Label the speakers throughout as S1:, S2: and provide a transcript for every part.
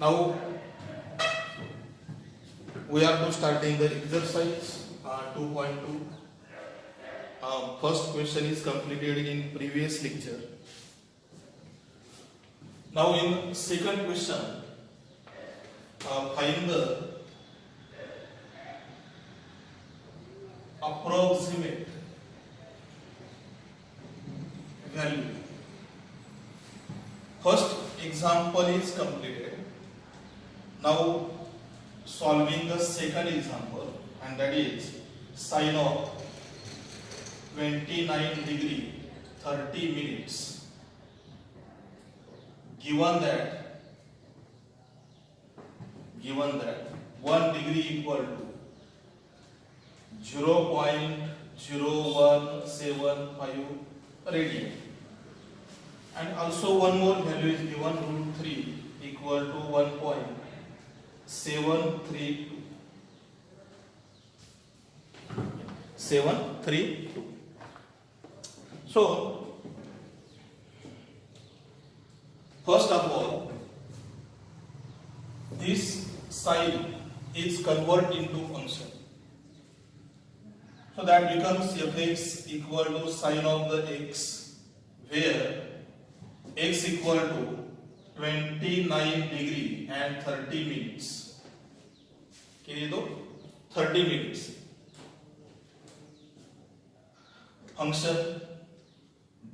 S1: Now we are to starting the exercise 2.2. First question is completed in previous lecture. Now in second question, find the approximate value. First example is completed. Now solving the second example, and that is sine of 29 degree 30 minutes. Given that 1 degree equal to 0.0175 radian, and also one more value is given, root 3 equal to 1.732. So first of all, this sine is converted into function. So that becomes fx equal to sine of the x, where x equal to 29 degree and 30 minutes. Okay, 30 minutes. Function,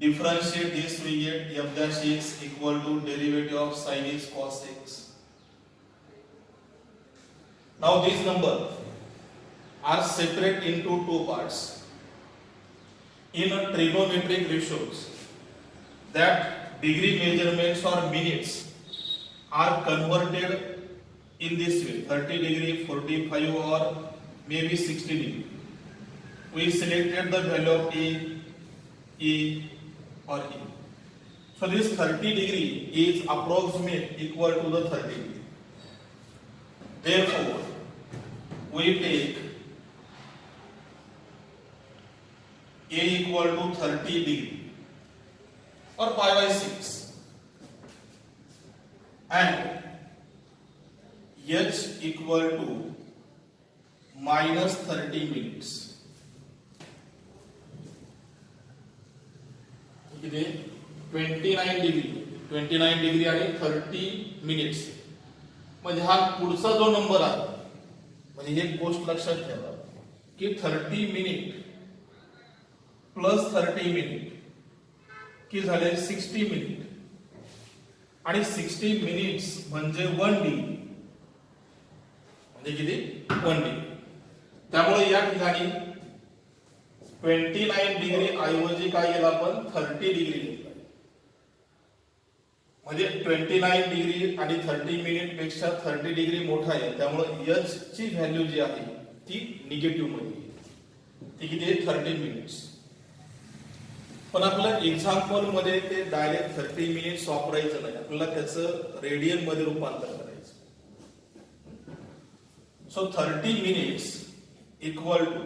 S1: differentiate this, we get f dash x equal to derivative of sin x cos x. Now these numbers are separate into two parts. In a trigonometric ratios, that degree measurements or minutes are converted in this way: 30 degree, 45 or maybe 60 degree. We selected the value of A, E or E. So this 30 degree is approximate equal to the 30 degree. Therefore, we take A equal to 30 degree or pi by 6 and H equal to minus 30 minutes. 29 degree आणि 30 minutes म्हणजे हा पुढचा जो number आहे, म्हणजे एक गोष्ट लक्षात ठेवा की 30 मिनिट प्लस 30 मिनिट की झाले 60 मिनिट, आणि 60 मिनिट्स म्हणजे 1 डिग्री, म्हणजे किती 1 डिग्री. त्यामुळे या ठिकाणी 29 डिग्री ऐवजी काय केलं आपण 30 डिग्री घेतलं. म्हणजे 29 डिग्री आणि 30 मिनिट पेक्षा 30 डिग्री मोठा आहे, त्यामुळे h ची व्हॅल्यू जी आहे ती निगेटिव्ह मध्ये आहे. ती किती आहे 30 मिनिट्स. पण आपल्याला एक्झाम्पल मध्ये ते डायरेक्ट 30 मिनिट्स वापरायचं नाही, आपल्याला त्याचं रेडियन मध्ये रूपांतर करायचं. सो 30 मिनिट्स इक्वल टू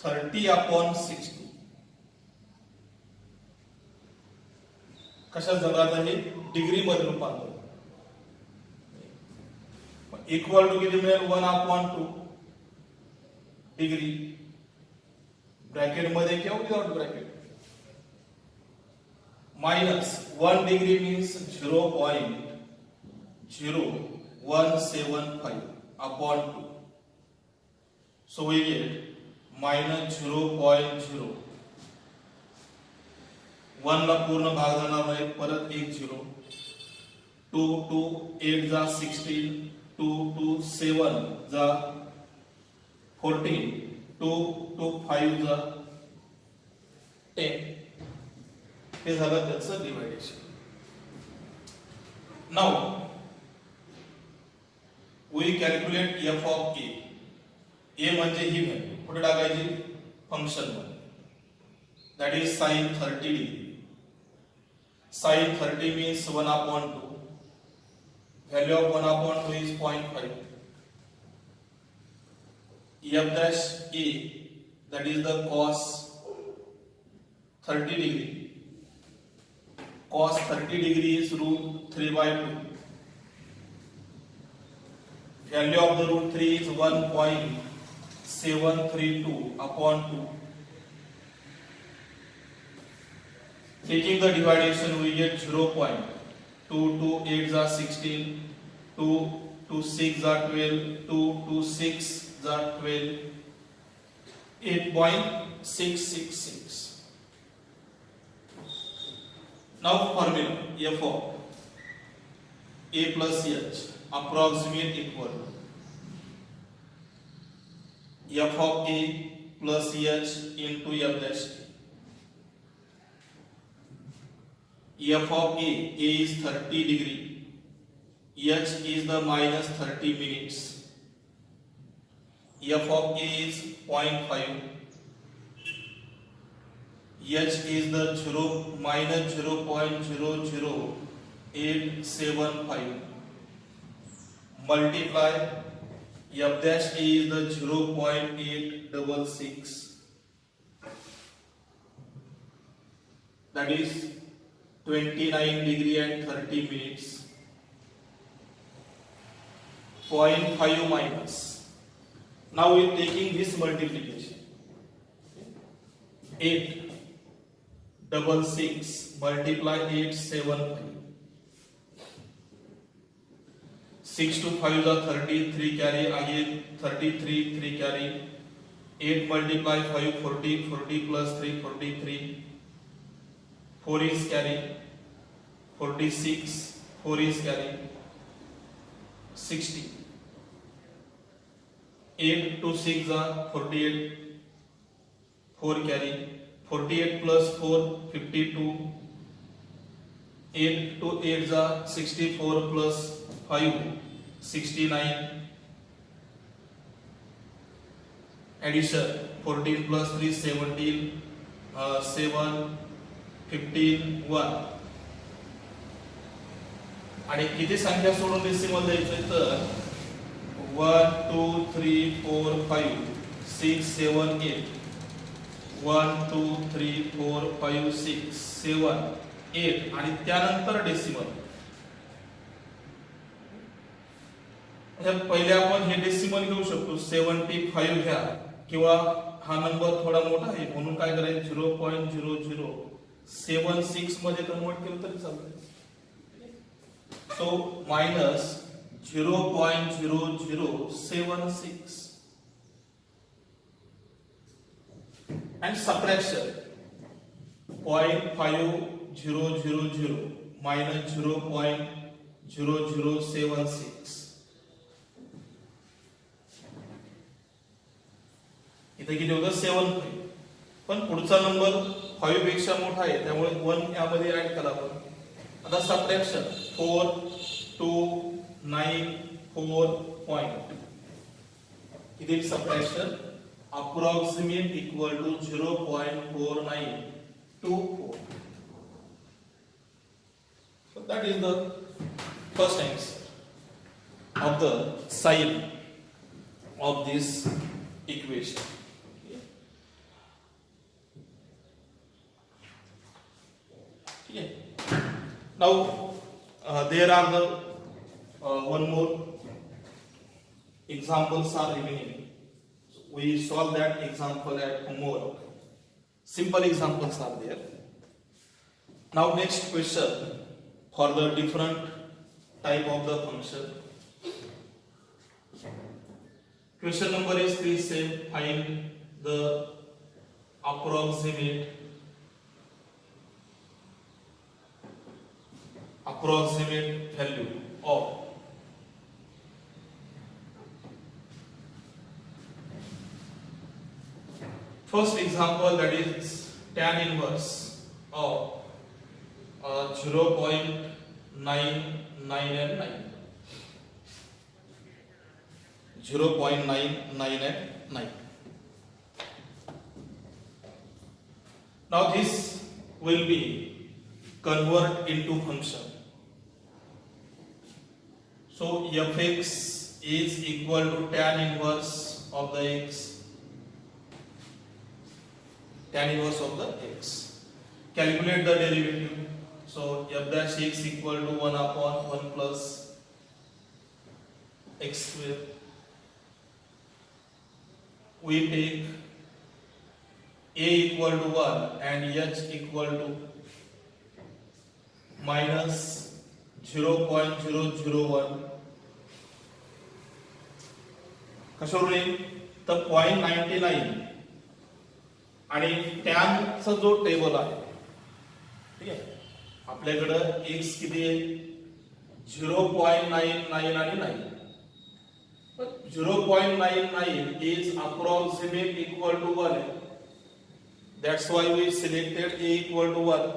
S1: 30/60. कशा जगात आहे डिग्री मध्ये रूपांतर. इक्वल टू किती मिळेल 1/2 डिग्री, ब्रॅकेट मध्ये किंवा without bracket, minus 1 degree means 0.0175/2. So we get minus 0.0. 1 ला पूर्ण भाग जाणार नाही, परत एक 0. 2 2 8 जा 16, 2 2 7 जा 14, 2 2 5 जा 10. हे झालं त्याचं division. Now we calculate f of a. A म्हणजे ही व्हॅल्यू कुठे टाकायची फंक्शन मध्ये, that is sin 30 degree. sin 30 means 1/2. Value of 1/2 is 0.5. f dash a, that is the cos 30 degree. Cos 30 degree is root 3/2. Value of the root 3 is 1.732 upon 2. Taking the dividation, we get 0.2 to 8 are 16, 2 to 6 are 12, 2 to 6 are 12, 8.666. Now formula f of a plus h approximate equal f of a plus h into f dash t. F of A is 30 degree, H is the minus 30 minutes, F of A is 0.5, H is the minus 0.00875, multiply F dash A is the 0.866, that is 29 degree and 30 minutes. 0.5 minus. Now we are taking this multiplication. 866 multiply 875. 6 to 5 is 30, 3 carry again 33, 3 carry. 8 multiply 5 40, 40 plus 3 43. 4 is carry, 46, 4 is carry, 60. 8 to 6 are 48, 4 carry, 48 plus 4, 52. 8 to 8 are 64 plus 5, 69. Addition, 14 plus 3, 17, 7, 15, 1. आणि किती संख्या सोडून decimal द्यायचंय तर 1 2 3 4 5 6 7 8 1 2 3 4 5 6 7 8 आणि त्यानंतर decimal. पहिले आपण हे डेसिमल घेऊ शकतो 75 घ्या किंवा हा नंबर थोडा मोठा आहे म्हणून काय करायचं 0.0076 मध्ये कन्वर्ट केलं तरी चालतं. सो मायनस 0.0076 and subtraction 0.5000 minus 0.0076. इथे किती होतं 7 पण पुढचा नंबर 5 पेक्षा मोठा आहे त्यामुळे 1 यामध्ये ऍड करा आपण. आता सबट्रॅक्शन 4 2 9 4 पॉइंट किती subtraction approximate equal to 0.4924. So that is the first answer of the sign of this equation. Okay. Now there are the one more examples are remaining. We solve that example at homework. Simple examples are there. Now next question for the different type of the function. Question number is 3, say find the approximate value of first example, that is tan inverse of 0.999. 0.999. Now this will be convert into function. So fx is equal to tan inverse of the x. Tan inverse of the x. Calculate the derivative. So f dash x equal to 1 upon 1 plus x square. We take a equal to 1 and h equal to minus 0.001. कशावरून येईल तर 0.99 आणि टॅनचा जो table आहे, ठीक आहे, आपल्याकडं x किती आहे 0.99 आणि 9. 0.99 is approximate equal to 1. That's why we selected a equal to 1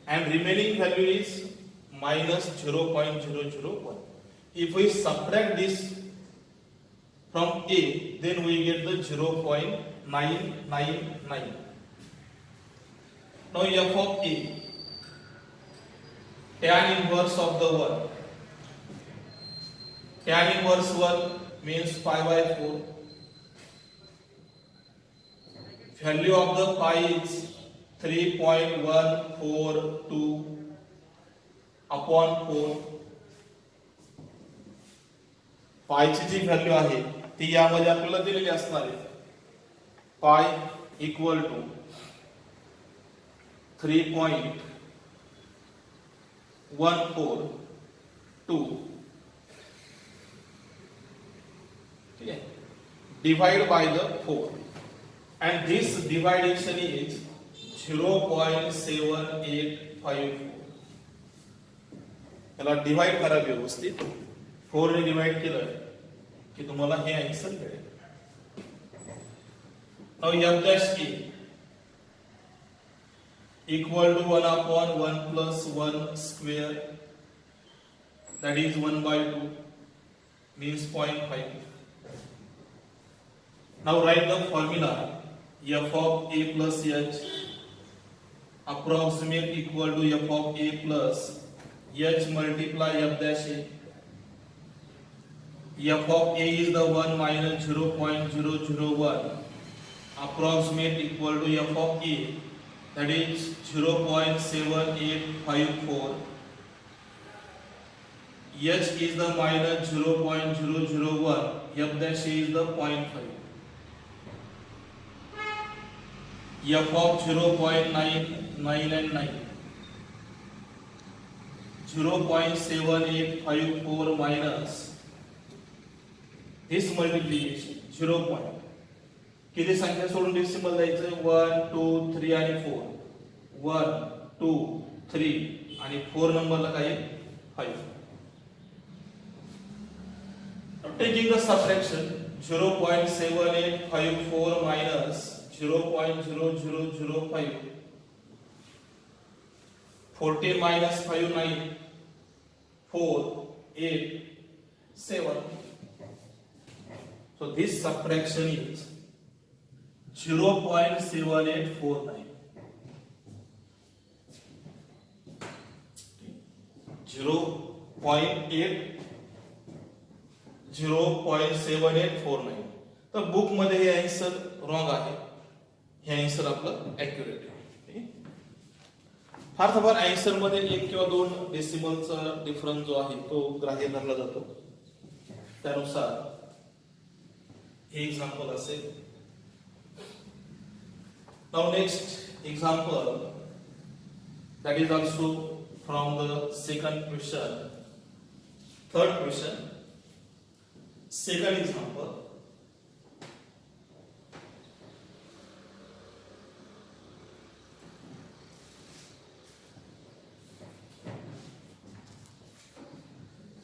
S1: and remaining value is minus 0.001. If we subtract this from a, then we get the 0.999. Now f of a, tan inverse of the 1. Tan inverse 1 means pi by 4. Value of the pi is 3.142 upon 4. पायची ji value आहे ती यामध्ये आपल्याला दिलेली असणार आहे. पाय equal to 3.142, ठीक है, divide by the 4 and this dividation is 0.7854. याला डिवाइड करा व्यवस्थित. 4 ने डिवाइड केलं की तुम्हाला हे आन्सर मिळेल. Now f dash a equal to 1 upon 1 plus 1 square, that is 1 by 2 means 0.5. Now write the formula f of a plus h approximate equal to f of a plus h multiply f dash a. F of a is the 1 minus 0.001 approximate equal to f of a, that is 0.7854. H is the minus 0.001, f dash a is the 0.5. F of 0.999, 0.7854 minus this multiplication 0. किती संख्या सोडून decimal द्यायचं 1 2 3 आणि 4. 1 2 3 आणि 4 नंबरला काय 5. Taking the subtraction 0.7854 minus 0.0005, 14 minus 5 9, 4 8 7. So this subtraction is 0.7849. 0.7849. तर book मध्ये हे आन्सर रॉंग आहे, हे आन्सर आपलं ऍक्युरेट आहे. फार फार आन्सर मध्ये 1 किंवा 2 डेसिमलचा डिफरन्स जो आहे तो ग्राह्य धरला जातो. त्यानुसार हे एक्झाम्पल असेल. Now next example, that is also from the second question, third question, second example.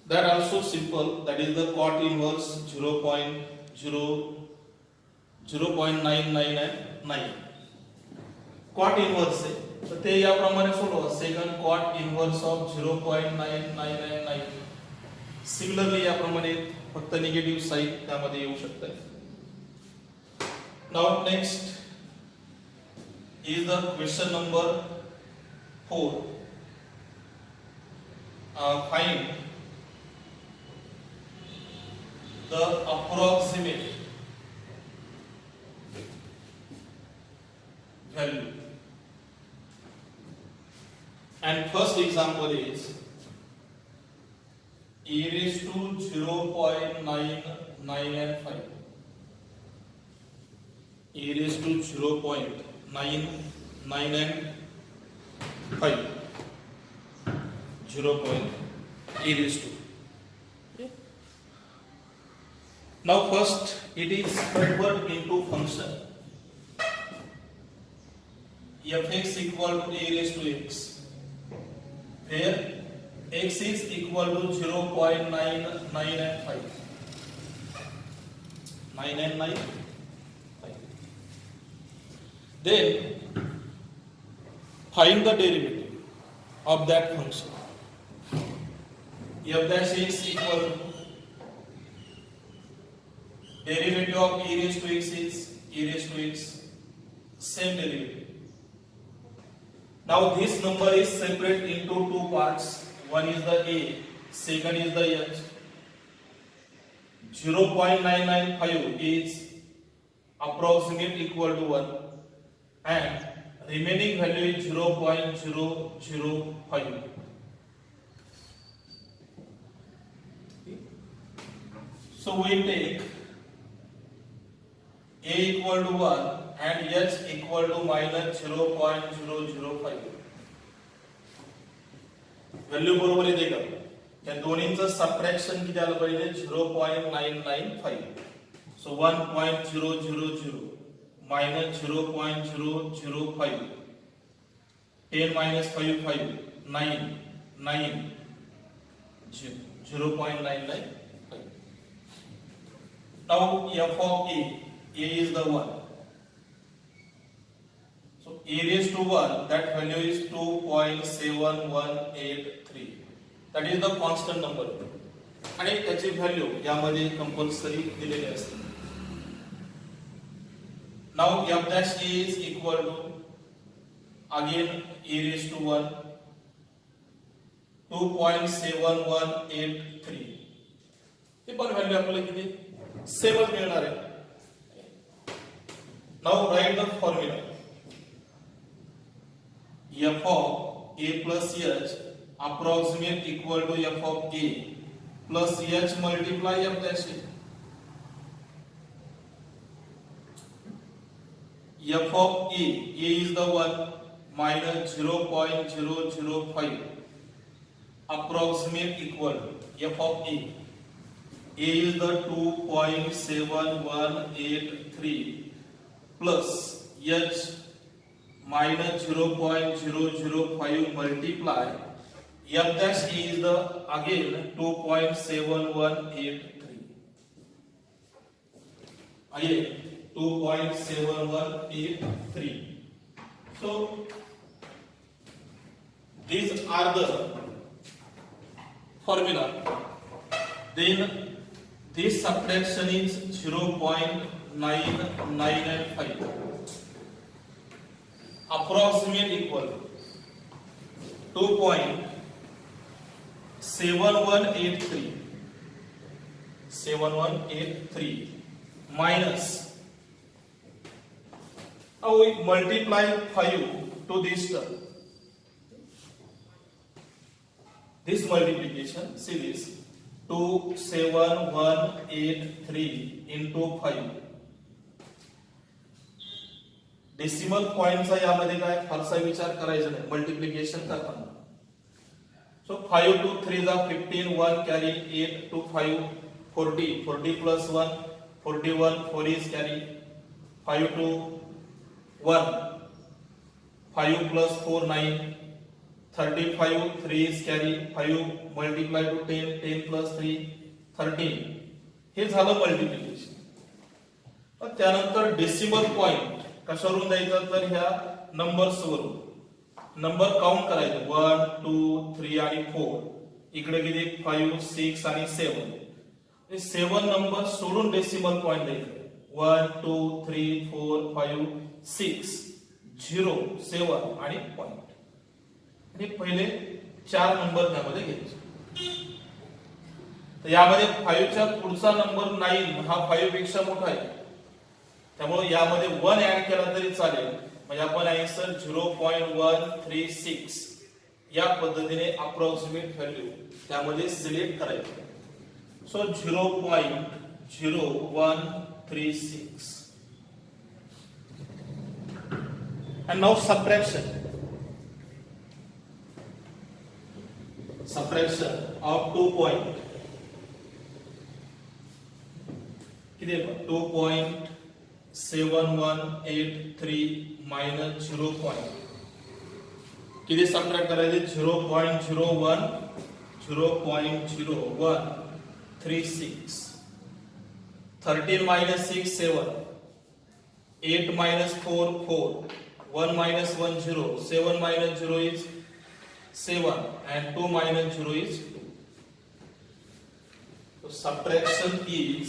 S1: That also simple, that is the cot inverse 0.999. Cot inverse आहे तर ते याप्रमाणे सोडवा. Second cot inverse of 0.9999. Similarly याप्रमाणे फक्त निगेटिव्ह साइन त्यामध्ये येऊ शकते. Now next is the question number 4. Find the approximate value. And first example is e raised to 0.995, e raised to 0.995, 0. E raised to. Now first it is converted into function fx equal to e raised to x, where x is equal to 0.995, 995. Then find the derivative of that function. F dash x equal to derivative of e raised to x is e raised to x, same derivative. Now this number is separate into two parts. One is the a, second is the h. 0.995 is approximate equal to 1 and remaining value is 0.005. So we take a equal to 1 and h equal to minus 0.005. Value बरोबर येते का? या दोन्हींचं subtraction किती आलं पाहिजे? 0.995. सो 1.000 minus 0.005. 10 minus 5 9 0.995. Now f of a is the 1. So a raised to 1, that value is 2.7183. That is the constant number. आणि त्याची value यामध्ये कंपल्सरी दिलेली असते. Now f dash is equal to again a raised to 1, 2.7183. हे पण value आपल्याला किती सेमच मिळणार आहे. Now write the formula. F of a plus h approximate equal to f of a plus h multiply f dash a. F of a is the 1 minus 0.005 approximate equal to f of a is the 2.7183 plus h minus 0.005 multiply f dash is the again 2.7183, again 2.7183. So these are the formula. Then this subtraction is 0.995. Approximate equal 2.7183 minus, now we multiply 5 to this term. This multiplication, see this, 27183 into 5. Decimal पॉइंटचा यामध्ये काय फारसा विचार करायचा नाही multiplication करताना. सो 5 to 3 is 15, 1 carry 8 to 5 40, 40 plus 1 41, 4 is carry 5 to 1 5 plus 4 9 35, 3 is carry 5 multiply to 10, 10 plus 3 13. हे झालं multiplication. त्यानंतर decimal point कशावरून द्यायचा तर ह्या नंबर्स वरून नंबर काउंट करायचे 1 2 3 आणि 4. इकडे किती 5 6 आणि 7. हे 7 नंबर सोडून डेसिमल पॉइंट द्यायचे 1 2 3 4 5 6 0 7 आणि पॉइंट. हे पहिले 4 नंबर त्यामध्ये घ्यायचे. तर यामध्ये 5 च्या पुढचा नंबर 9 हा 5 पेक्षा मोठा आहे. त्यामुळे यामध्ये 1 ऍड केला तरी चालेल. म्हणजे आपण आन्सर 0.136 या पद्धतीने अप्रॉक्सिमेट व्हॅल्यू त्यामध्ये सिलेक्ट करायचं. सो 0.0136 and now subtraction of 2 point किती आहे 2.7183 minus 0. किती सबट्रॅक्ट करायचे 0.0136 13 minus 6 7 8 minus 4 4 1 minus 1 0 7 minus 0 is 7 and 2 minus 0 is 2. So subtraction is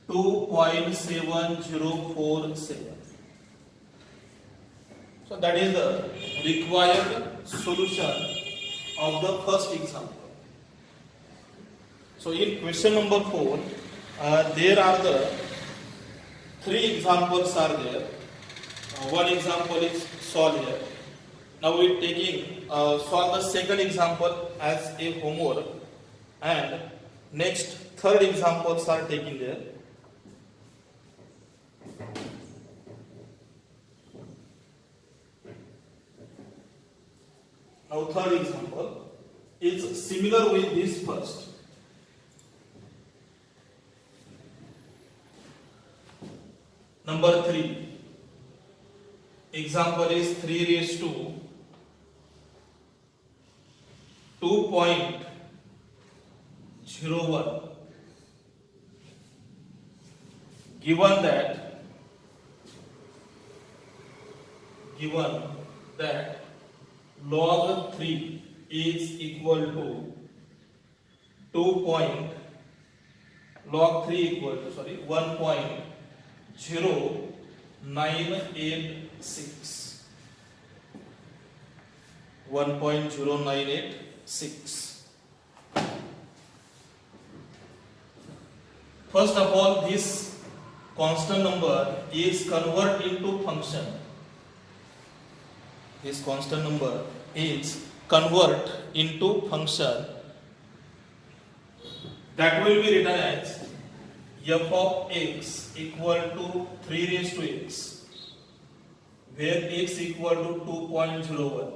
S1: 2.7047. So that is the required solution of the first example. So in question number 4, there are the 3 examples are there. One example is solved here. Now we are taking solve the second example as a homework, and next third examples are taken there. Now third example is similar with this first. Number 3. Example is 3 raised to 2.01. Given that log 3 is equal to log 3 equal to 1.0986. 1.0986. First of all, this constant number is converted into function. This constant number is converted into function that will be written as f of x equal to 3 raised to x, where x equal to 2.01.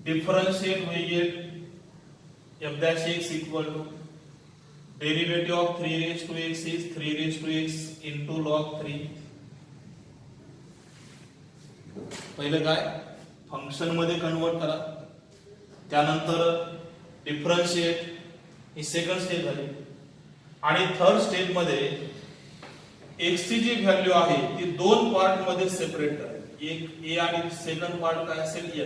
S1: Differentiate, we get f dash x equal to derivative of 3 raised to x is 3 raised to x into log 3. पहिले काय function मध्ये convert करा, त्यानंतर differentiate, ही second step झाली. आणि third step मध्ये x ची जी value आहे ती दोन पार्ट मध्ये सेपरेट करा. एक a आणि सेकंड पार्ट काय असेल h.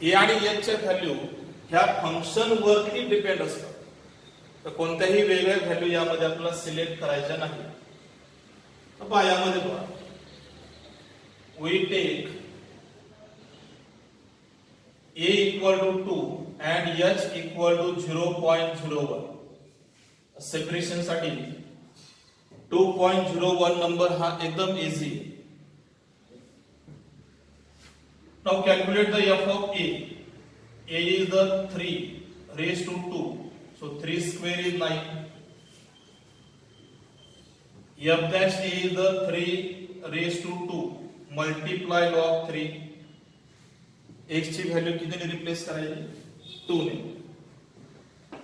S1: a आणि h च्या व्हॅल्यू ह्या फंक्शन वरती डिपेंड असतात. तर कोणत्याही वेगळ्या व्हॅल्यू यामध्ये आपल्याला सिलेक्ट करायच्या नाही. तर पहा यामध्ये पहा, we take a equal to 2 and h equal to 0.01. Separation साठी 2.01 नंबर हा एकदम easy. Now calculate the f of a. A is the 3 raised to 2. So 3 square is 9. F dash a is the 3 raised to 2. Multiply log 3. x ची value कितीने replace करायची 2 ने.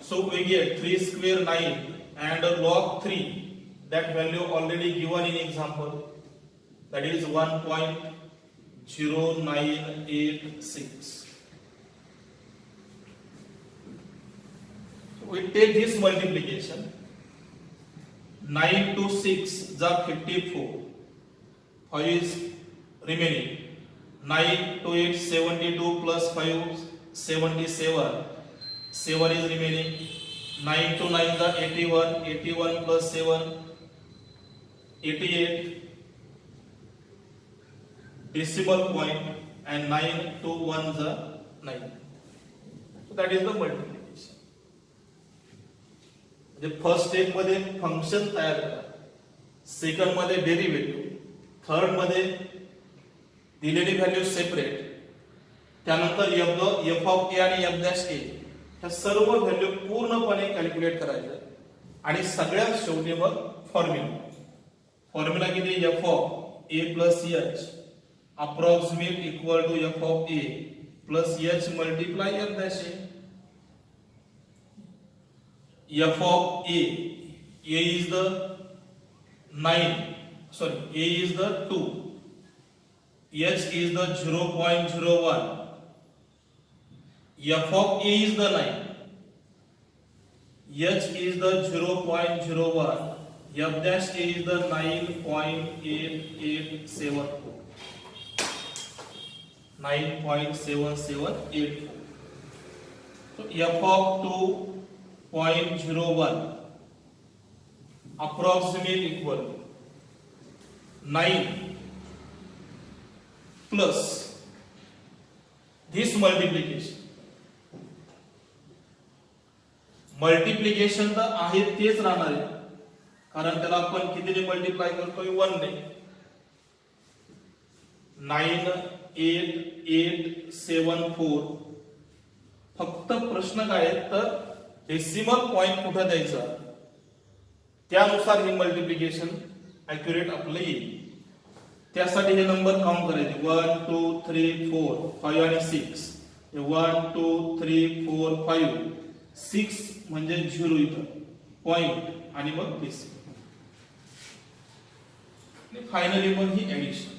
S1: So we get 3 square 9 and log 3, that value already given in example, that is 1.0986. So we take this multiplication. 9 to 6 is 54. 5 is remaining. 9 to 8 72 plus 5 77. 7 is remaining. 9 to 9 is 81. 81 plus 7 88. Decimal point, and 9 to 1 is 9. So that is the multiplication. The first step मध्ये function तयार करा, second मध्ये derivative, third मध्ये दिलेली value separate, त्यानंतर F of ए आणि F dash ए ह्या सर्व value पूर्णपणे कॅल्क्युलेट करायचं आणि सगळ्यात शेवटी मग फॉर्म्युला किती F of A plus H approximate equal to F of A plus H multiply F dash A. F of A is the 9, sorry, A is the 2, H is the 0.01, F of A is the 9, H is the 0.01, F dash A is the 9.8874, 9.7784. So F of 2.01 approximate equal 9 plus this multiplication तर आहे तेच राहणार आहे कारण त्याला आपण कितीने multiply करतोय 1 ने. 98874. फक्त प्रश्न काय आहे तर डेसिमल पॉइंट कुठे द्यायचा त्यानुसार हे मल्टिप्लिकेशन ॲक्युरेट आपलं येईल. त्यासाठी हे नंबर काउंट करायचे 1 2 3 4 5 आणि 6. 1 2 3 4 5 6 म्हणजे 0 इथं पॉइंट आणि मग डेसिमल. फायनली मग ही addition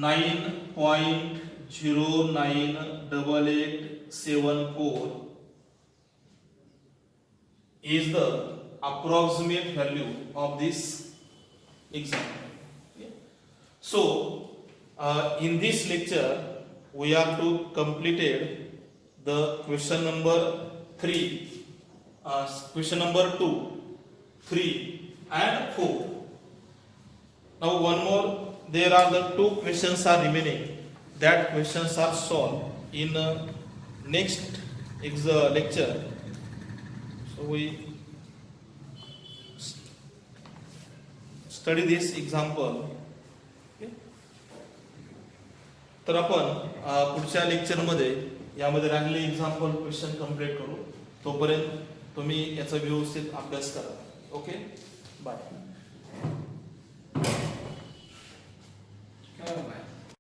S1: 9.098874 is the approximate value of this example. Okay. So in this lecture we have to completed the question number 3, question number 2, 3 and 4. Now one more, there are the 2 questions are remaining. That questions are solved in next lecture. So we study this example. Okay. तर आपण पुढच्या lecture मध्ये यामध्ये राहिलेले example question complete करू. तोपर्यंत तुम्ही याचा व्यवस्थित अभ्यास करा. Okay, bye.